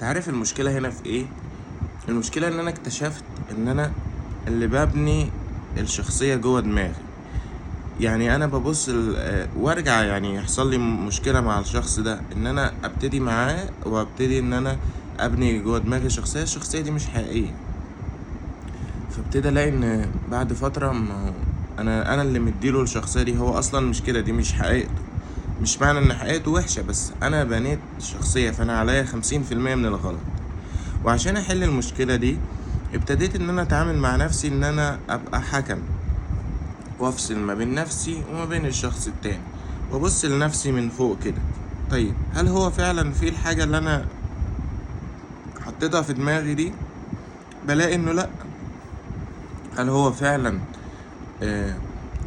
عارف المشكلة هنا في ايه؟ المشكلة ان انا اكتشفت ان انا اللي ببني الشخصية جوه دماغي. يعني انا ببص وارجع يعني يحصل لي مشكلة مع الشخص ده، ان انا ابتدي معاه وابتدي ان انا ابني جوه دماغي شخصية. الشخصية دي مش حقيقية. فابتدي الاقي ان بعد فترة، ما هو انا اللي مديله الشخصية دي، هو اصلا مش كده، دي مش حقيقته. مش معنى ان حقيقته وحشة، بس انا بنيت شخصية، فانا عليا 50% من الغلط. وعشان احل المشكلة دي ابتديت ان انا اتعامل مع نفسي، ان انا ابقى حكم وافصل ما بين نفسي وما بين الشخص التاني، وابص لنفسي من فوق كده. طيب هل هو فعلا في الحاجة اللي انا حطيتها في دماغي دي؟ بلاقي انه لا. هل هو فعلا آه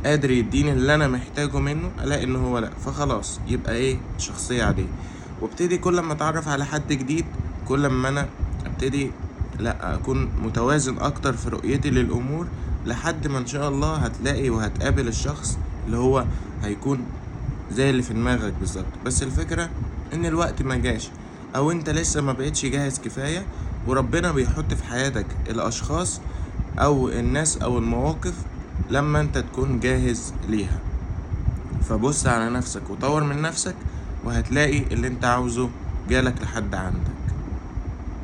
قادر يديني اللي انا محتاجه منه؟ الاقي انه هو لا. فخلاص يبقى ايه؟ شخصية عادية. وابتدي كل ما اتعرف على حد جديد، كل ما انا ابتدي لا اكون متوازن اكتر في رؤيتي للامور، لحد ما ان شاء الله هتلاقي وهتقابل الشخص اللي هو هيكون زي اللي في دماغك بالظبط. بس الفكرة ان الوقت ما جاش، او انت لسه ما بقتش جاهز كفاية، وربنا بيحط في حياتك الاشخاص او الناس او المواقف لما انت تكون جاهز ليها. فبص على نفسك وطور من نفسك، وهتلاقي اللي انت عاوزه جالك لحد عندك.